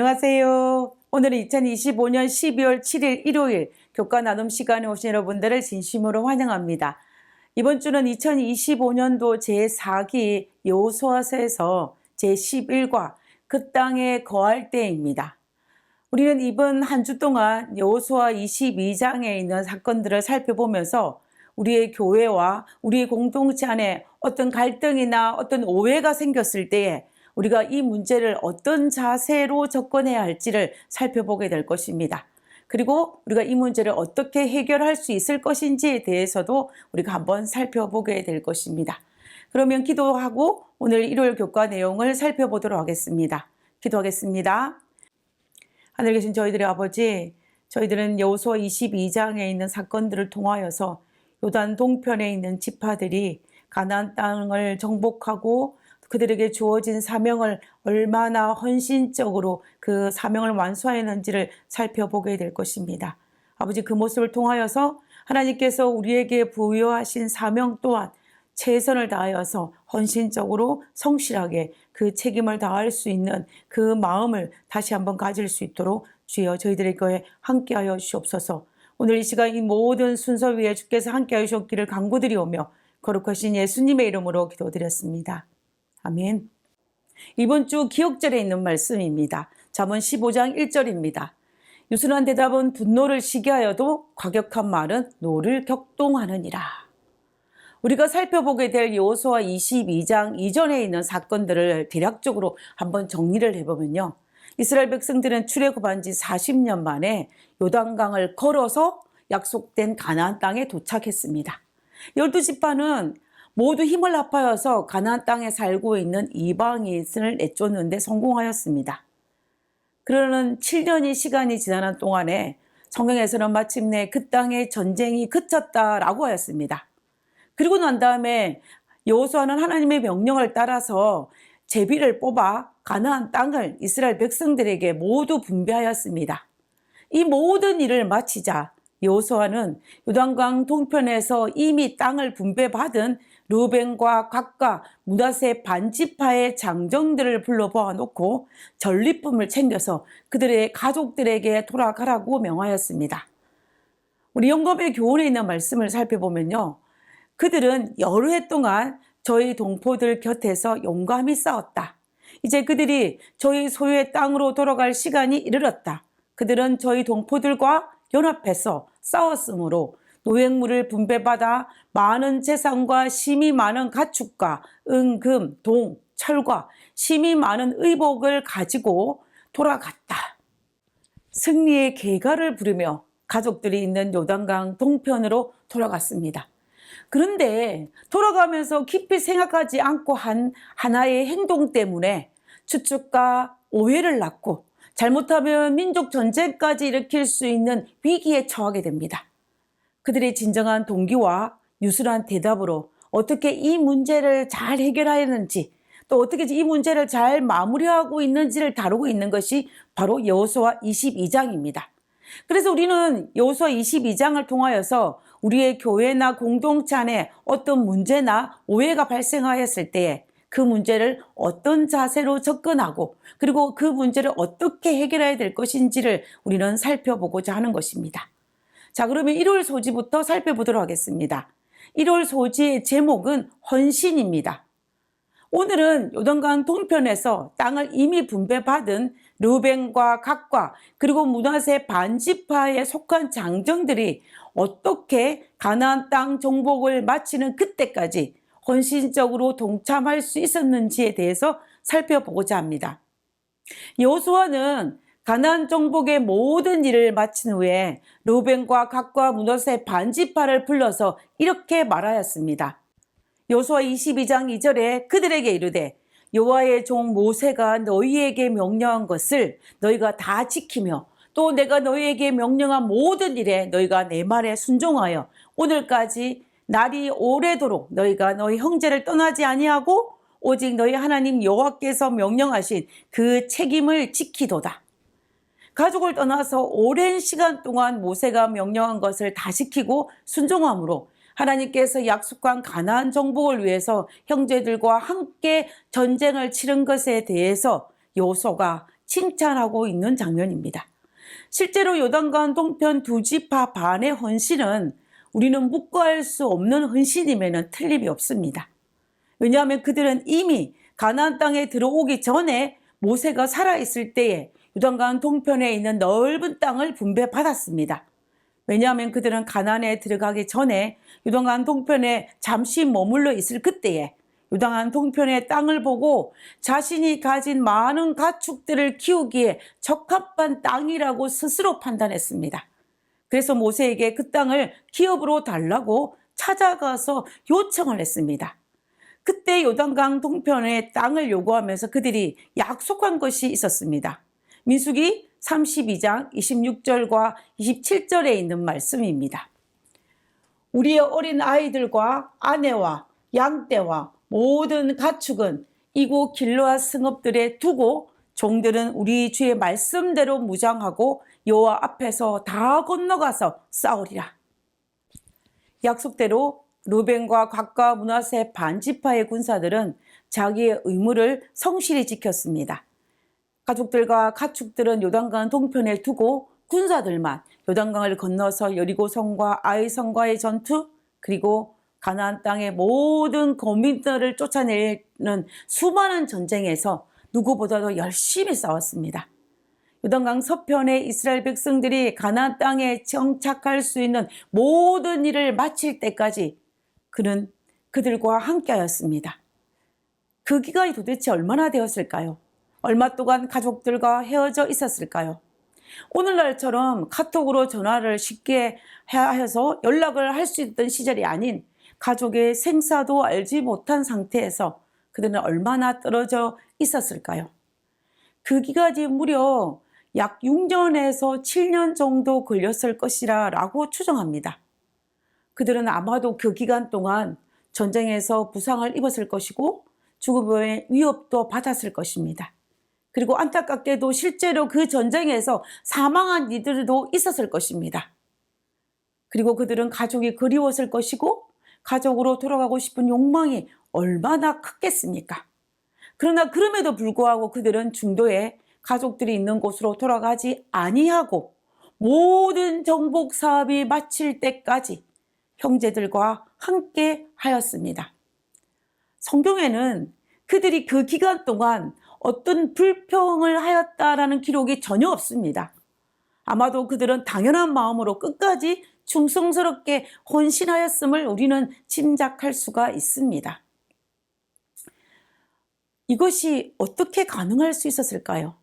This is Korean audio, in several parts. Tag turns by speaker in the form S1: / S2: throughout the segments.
S1: 안녕하세요. 오늘은 2025년 12월 7일 일요일 교과 나눔 시간에 오신 여러분들을 진심으로 환영합니다. 이번 주는 2025년도 제4기 여호수아서에서 제11과 그 땅에 거할 때입니다. 우리는 이번 한 주 동안 여호수아 22장에 있는 사건들을 살펴보면서 우리의 교회와 우리의 공동체 안에 어떤 갈등이나 어떤 오해가 생겼을 때에 우리가 이 문제를 어떤 자세로 접근해야 할지를 살펴보게 될 것입니다. 그리고 우리가 이 문제를 어떻게 해결할 수 있을 것인지에 대해서도 우리가 한번 살펴보게 될 것입니다. 그러면 기도하고 오늘 일요일 교과 내용을 살펴보도록 하겠습니다. 기도하겠습니다. 하늘에 계신 저희들의 아버지, 저희들은 여호수아 22장에 있는 사건들을 통하여서 요단 동편에 있는 지파들이 가나안 땅을 정복하고 그들에게 주어진 사명을 얼마나 헌신적으로 그 사명을 완수하였는지를 살펴보게 될 것입니다. 아버지, 그 모습을 통하여서 하나님께서 우리에게 부여하신 사명 또한 최선을 다하여서 헌신적으로 성실하게 그 책임을 다할 수 있는 그 마음을 다시 한번 가질 수 있도록 주여 저희들에게 함께하여 주옵소서. 오늘 이 시간 이 모든 순서 위에 주께서 함께하여 주옵기를 간구드리오며 거룩하신 예수님의 이름으로 기도드렸습니다. 아멘. 이번 주 기억절에 있는 말씀입니다. 잠언 15장 1절입니다. 유순한 대답은 분노를 시기하여도 과격한 말은 노를 격동하느니라. 우리가 살펴보게 될 여호수아 22장 이전에 있는 사건들을 대략적으로 한번 정리를 해보면요. 이스라엘 백성들은 출애굽한 지 40년 만에 요단강을 걸어서 약속된 가나안 땅에 도착했습니다. 12지파는 모두 힘을 합하여서 가나안 땅에 살고 있는 이방인을 내쫓는 데 성공하였습니다. 그러는 7년의 시간이 지나는 동안에 성경에서는 마침내 그 땅의 전쟁이 그쳤다라고 하였습니다. 그리고 난 다음에 여호수아는 하나님의 명령을 따라서 제비를 뽑아 가나안 땅을 이스라엘 백성들에게 모두 분배하였습니다. 이 모든 일을 마치자 여호수아는 요단강 동편에서 이미 땅을 분배받은 르우벤과 gad과 므낫세 반지파의 장정들을 불러 모아놓고 전리품을 챙겨서 그들의 가족들에게 돌아가라고 명하였습니다. 우리 영감의 교훈에 있는 말씀을 살펴보면요. 그들은 여러 해 동안 저희 동포들 곁에서 용감히 싸웠다. 이제 그들이 저희 소유의 땅으로 돌아갈 시간이 이르렀다. 그들은 저희 동포들과 연합해서 싸웠으므로 노획물을 분배받아 많은 재산과 심이 많은 가축과 은금, 동, 철과 심이 많은 의복을 가지고 돌아갔다. 승리의 계가를 부르며 가족들이 있는 요단강 동편으로 돌아갔습니다. 그런데 돌아가면서 깊이 생각하지 않고 한 하나의 행동 때문에 추측과 오해를 낳고 잘못하면 민족 전쟁까지 일으킬 수 있는 위기에 처하게 됩니다. 그들의 진정한 동기와 유순한 대답으로 어떻게 이 문제를 잘 해결하였는지 또 어떻게 이 문제를 잘 마무리하고 있는지를 다루고 있는 것이 바로 여호수아 22장입니다. 그래서 우리는 여호수아 22장을 통하여서 우리의 교회나 공동체 안에 어떤 문제나 오해가 발생하였을 때에 그 문제를 어떤 자세로 접근하고 그리고 그 문제를 어떻게 해결해야 될 것인지를 우리는 살펴보고자 하는 것입니다. 자, 그러면 일요일 소지부터 살펴보도록 하겠습니다. 일요일 소지의 제목은 헌신입니다. 오늘은 요단강 동편에서 땅을 이미 분배받은 르우벤과 gad과 그리고 므낫세 반지파에 속한 장정들이 어떻게 가나안 땅 정복을 마치는 그때까지 헌신적으로 동참할 수 있었는지에 대해서 살펴보고자 합니다. 여호수아는 가나안 정복의 모든 일을 마친 후에 르우벤과 gad과 므낫세 반지파를 불러서 이렇게 말하였습니다. 여호수아 22장 2절에 그들에게 이르되 여호와의 종 모세가 너희에게 명령한 것을 너희가 다 지키며 또 내가 너희에게 명령한 모든 일에 너희가 내 말에 순종하여 오늘까지 날이 오래도록 너희가 너희 형제를 떠나지 아니하고 오직 너희 하나님 여호와께서 명령하신 그 책임을 지키도다. 가족을 떠나서 오랜 시간 동안 모세가 명령한 것을 다 지키고 순종함으로 하나님께서 약속한 가나안 정복을 위해서 형제들과 함께 전쟁을 치른 것에 대해서 여호수아가 칭찬하고 있는 장면입니다. 실제로 요단강 동편 두 지파 반의 헌신은 우리는 묵과할 수 없는 헌신임에는 틀림이 없습니다. 왜냐하면 그들은 이미 가나안 땅에 들어오기 전에 모세가 살아있을 때에 요단강 동편에 있는 넓은 땅을 분배받았습니다. 왜냐하면 그들은 가나안에 들어가기 전에 요단강 동편에 잠시 머물러 있을 그때에 요단강 동편의 땅을 보고 자신이 가진 많은 가축들을 키우기에 적합한 땅이라고 스스로 판단했습니다. 그래서 모세에게 그 땅을 기업으로 달라고 찾아가서 요청을 했습니다. 그때 요단강 동편의 땅을 요구하면서 그들이 약속한 것이 있었습니다. 민수기 32장 26절과 27절에 있는 말씀입니다. 우리의 어린 아이들과 아내와 양떼와 모든 가축은 이곳 길르앗 성읍들에 두고 종들은 우리 주의 말씀대로 무장하고 여호와 앞에서 다 건너가서 싸우리라. 약속대로 르벤과 갓과 므낫세 반지파의 군사들은 자기의 의무를 성실히 지켰습니다. 가족들과 가축들은 요단강 동편에 두고 군사들만 요단강을 건너서 여리고성과 아이성과의 전투, 그리고 가나안 땅의 모든 거민들을 쫓아내는 수많은 전쟁에서 누구보다도 열심히 싸웠습니다. 요단강 서편의 이스라엘 백성들이 가나안 땅에 정착할 수 있는 모든 일을 마칠 때까지 그는 그들과 함께하였습니다. 그 기간이 도대체 얼마나 되었을까요? 얼마 동안 가족들과 헤어져 있었을까요? 오늘날처럼 카톡으로 전화를 쉽게 해서 연락을 할 수 있던 시절이 아닌 가족의 생사도 알지 못한 상태에서 그들은 얼마나 떨어져 있었을까요? 그 기간이 무려 약 6년에서 7년 정도 걸렸을 것이라 라고 추정합니다. 그들은 아마도 그 기간 동안 전쟁에서 부상을 입었을 것이고 죽음의 위협도 받았을 것입니다. 그리고 안타깝게도 실제로 그 전쟁에서 사망한 이들도 있었을 것입니다. 그리고 그들은 가족이 그리웠을 것이고 가족으로 돌아가고 싶은 욕망이 얼마나 컸겠습니까? 그러나 그럼에도 불구하고 그들은 중도에 가족들이 있는 곳으로 돌아가지 아니하고 모든 정복 사업이 마칠 때까지 형제들과 함께 하였습니다. 성경에는 그들이 그 기간 동안 어떤 불평을 하였다라는 기록이 전혀 없습니다. 아마도 그들은 당연한 마음으로 끝까지 충성스럽게 헌신하였음을 우리는 짐작할 수가 있습니다. 이것이 어떻게 가능할 수 있었을까요?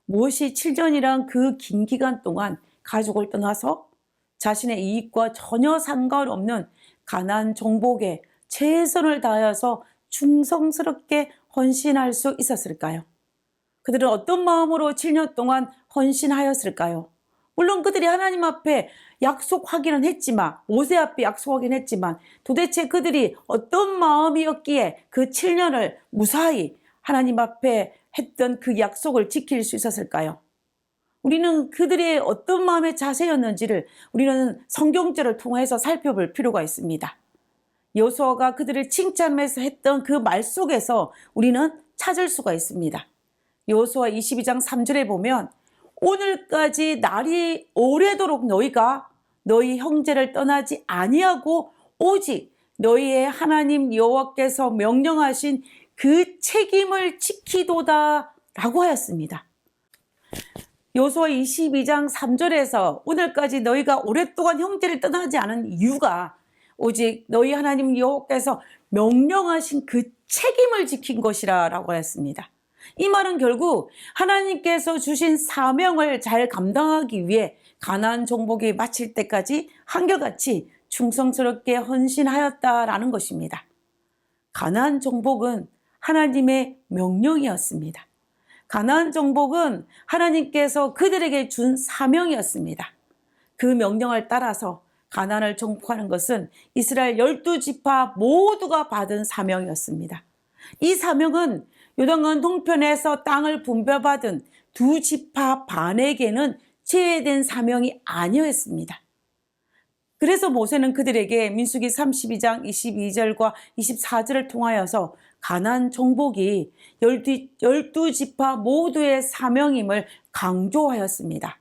S1: 무엇이 7년이란 그 긴 기간 동안 가족을 떠나서 자신의 이익과 전혀 상관없는 가나안 정복에 최선을 다하여서 충성스럽게 헌신할 수 있었을까요? 그들은 어떤 마음으로 7년 동안 헌신하였을까요? 물론 그들이 하나님 앞에 약속하기는 했지만, 모세 앞에 약속하긴 했지만 도대체 그들이 어떤 마음이었기에 그 7년을 무사히 하나님 앞에 했던 그 약속을 지킬 수 있었을까요? 우리는 그들의 어떤 마음의 자세였는지를 우리는 성경절을 통해서 살펴볼 필요가 있습니다. 여호수아가 그들을 칭찬하면서 했던 그 말 속에서 우리는 찾을 수가 있습니다. 여호수아 22장 3절에 보면 오늘까지 날이 오래도록 너희가 너희 형제를 떠나지 아니하고 오직 너희의 하나님 여호와께서 명령하신 그 책임을 지키도다 라고 하였습니다. 여호수아 22장 3절에서 오늘까지 너희가 오랫동안 형제를 떠나지 않은 이유가 오직 너희 하나님 여호와께서 명령하신 그 책임을 지킨 것이라 라고 했습니다. 이 말은 결국 하나님께서 주신 사명을 잘 감당하기 위해 가나안 정복이 마칠 때까지 한결같이 충성스럽게 헌신하였다라는 것입니다. 가나안 정복은 하나님의 명령이었습니다. 가나안 정복은 하나님께서 그들에게 준 사명이었습니다. 그 명령을 따라서 가나안을 정복하는 것은 이스라엘 12지파 모두가 받은 사명이었습니다. 이 사명은 요단강 동편에서 땅을 분배받은 두 지파 반에게는 제외된 사명이 아니었습니다. 그래서 모세는 그들에게 민수기 32장 22절과 24절을 통하여서 가나안 정복이 열두 지파 모두의 사명임을 강조하였습니다.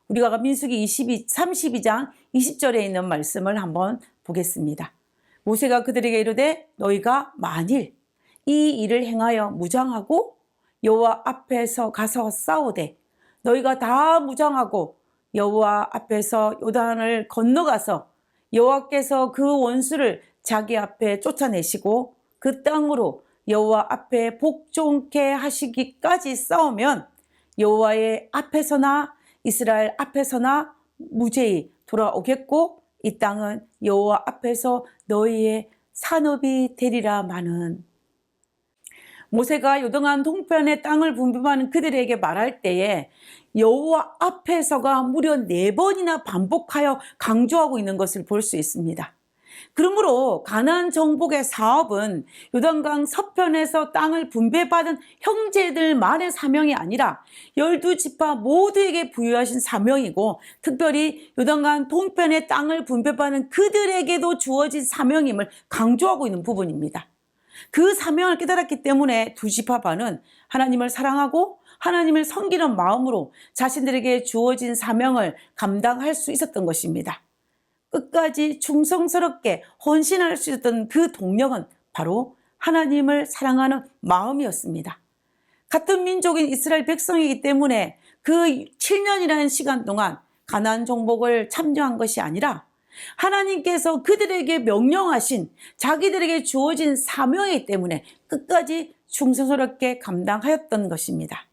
S1: 우리가 민수기 32장 20절에 있는 말씀을 한번 보겠습니다. 모세가 그들에게 이르되 너희가 만일 이 일을 행하여 무장하고 여호와 앞에서 가서 싸우되 너희가 다 무장하고 여호와 앞에서 요단을 건너가서 여호와께서 그 원수를 자기 앞에 쫓아내시고 그 땅으로 여호와 앞에 복종케 하시기까지 싸우면 여호와의 앞에서나 이스라엘 앞에서나 무죄히 돌아오겠고 이 땅은 여호와 앞에서 너희의 산업이 되리라마는. 모세가 요동안 동편의 땅을 분배하는 그들에게 말할 때에 여호와 앞에서가 무려 4번이나 반복하여 강조하고 있는 것을 볼 수 있습니다. 그러므로 가나안 정복의 사업은 요단강 서편에서 땅을 분배받은 형제들만의 사명이 아니라 12지파 모두에게 부여하신 사명이고 특별히 요단강 동편의 땅을 분배받은 그들에게도 주어진 사명임을 강조하고 있는 부분입니다. 그 사명을 깨달았기 때문에 두 지파 반은 하나님을 사랑하고 하나님을 섬기는 마음으로 자신들에게 주어진 사명을 감당할 수 있었던 것입니다. 끝까지 충성스럽게 헌신할 수 있었던 그 동력은 바로 하나님을 사랑하는 마음이었습니다. 같은 민족인 이스라엘 백성이기 때문에 그 7년이라는 시간 동안 가나안 정복을 참여한 것이 아니라 하나님께서 그들에게 명령하신 자기들에게 주어진 사명이기 때문에 끝까지 충성스럽게 감당하였던 것입니다.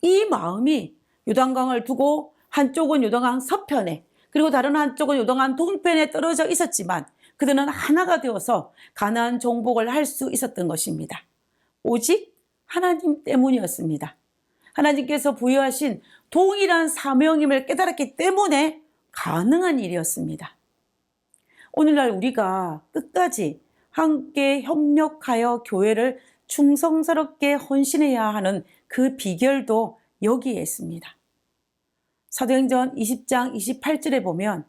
S1: 이 마음이 요단강을 두고 한쪽은 요단강 서편에 그리고 다른 한쪽은 요단강 동편에 떨어져 있었지만 그들은 하나가 되어서 가나안 정복을 할 수 있었던 것입니다. 오직 하나님 때문이었습니다. 하나님께서 부여하신 동일한 사명임을 깨달았기 때문에 가능한 일이었습니다. 오늘날 우리가 끝까지 함께 협력하여 교회를 충성스럽게 헌신해야 하는 그 비결도 여기에 있습니다. 사도행전 20장 28절에 보면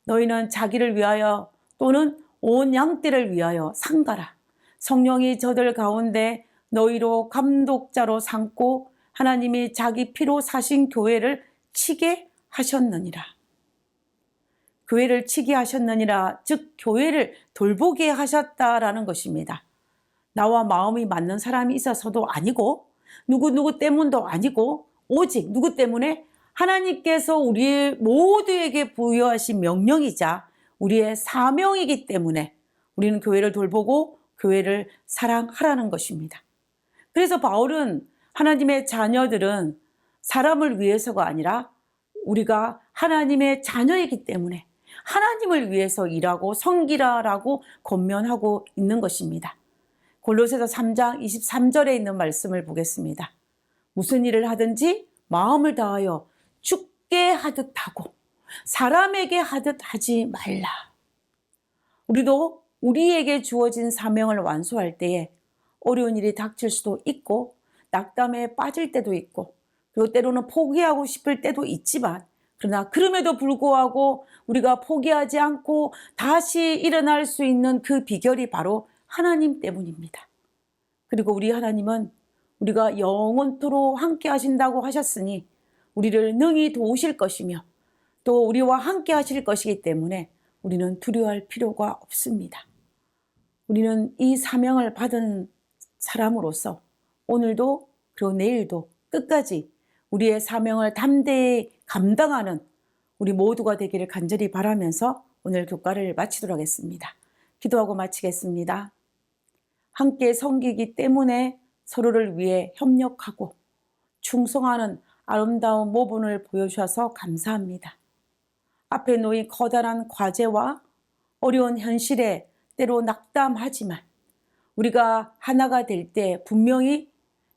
S1: 너희는 자기를 위하여 또는 온 양떼를 위하여 상가라. 성령이 저들 가운데 너희로 감독자로 삼고 하나님이 자기 피로 사신 교회를 치게 하셨느니라. 교회를 치게 하셨느니라, 즉 교회를 돌보게 하셨다라는 것입니다. 나와 마음이 맞는 사람이 있어서도 아니고 누구 때문도 아니고 오직 누구 때문에 하나님께서 우리 모두에게 부여하신 명령이자 우리의 사명이기 때문에 우리는 교회를 돌보고 교회를 사랑하라는 것입니다. 그래서 바울은 하나님의 자녀들은 사람을 위해서가 아니라 우리가 하나님의 자녀이기 때문에 하나님을 위해서 일하고 섬기라라고 권면하고 있는 것입니다. 골로새서 3장 23절에 있는 말씀을 보겠습니다. 무슨 일을 하든지 마음을 다하여 주께 하듯 하고 사람에게 하듯 하지 말라. 우리도 우리에게 주어진 사명을 완수할 때에 어려운 일이 닥칠 수도 있고 낙담에 빠질 때도 있고 그리고 때로는 포기하고 싶을 때도 있지만 그러나 그럼에도 불구하고 우리가 포기하지 않고 다시 일어날 수 있는 그 비결이 바로 하나님 때문입니다. 그리고 우리 하나님은 우리가 영원토록 함께 하신다고 하셨으니 우리를 능히 도우실 것이며 또 우리와 함께 하실 것이기 때문에 우리는 두려워할 필요가 없습니다. 우리는 이 사명을 받은 사람으로서 오늘도 그리고 내일도 끝까지 우리의 사명을 담대히 감당하는 우리 모두가 되기를 간절히 바라면서 오늘 교과를 마치도록 하겠습니다. 기도하고 마치겠습니다. 함께 섬기기 때문에 서로를 위해 협력하고 충성하는 아름다운 모본을 보여주셔서 감사합니다. 앞에 놓인 커다란 과제와 어려운 현실에 때로 낙담하지만 우리가 하나가 될 때 분명히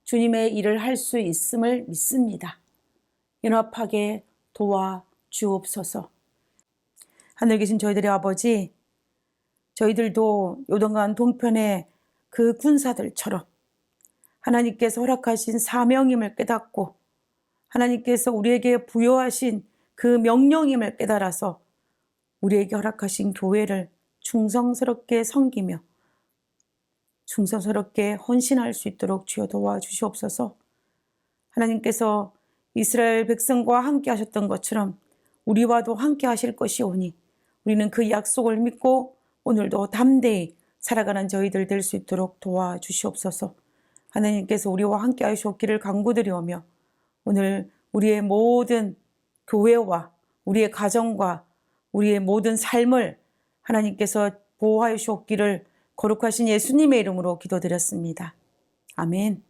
S1: 주님의 일을 할 수 있음을 믿습니다. 연합하게 도와주옵소서. 하늘 계신 저희들의 아버지, 저희들도 요단강 동편의 그 군사들처럼 하나님께서 허락하신 사명임을 깨닫고 하나님께서 우리에게 부여하신 그 명령임을 깨달아서 우리에게 허락하신 교회를 충성스럽게 섬기며 충성스럽게 헌신할 수 있도록 주여 도와주시옵소서. 하나님께서 이스라엘 백성과 함께 하셨던 것처럼 우리와도 함께 하실 것이오니 우리는 그 약속을 믿고 오늘도 담대히 살아가는 저희들 될 수 있도록 도와주시옵소서. 하나님께서 우리와 함께 하시옵기를 간구드리오며 오늘 우리의 모든 교회와 우리의 가정과 우리의 모든 삶을 하나님께서 보호하여 주옵기를 거룩하신 예수님의 이름으로 기도드렸습니다. 아멘.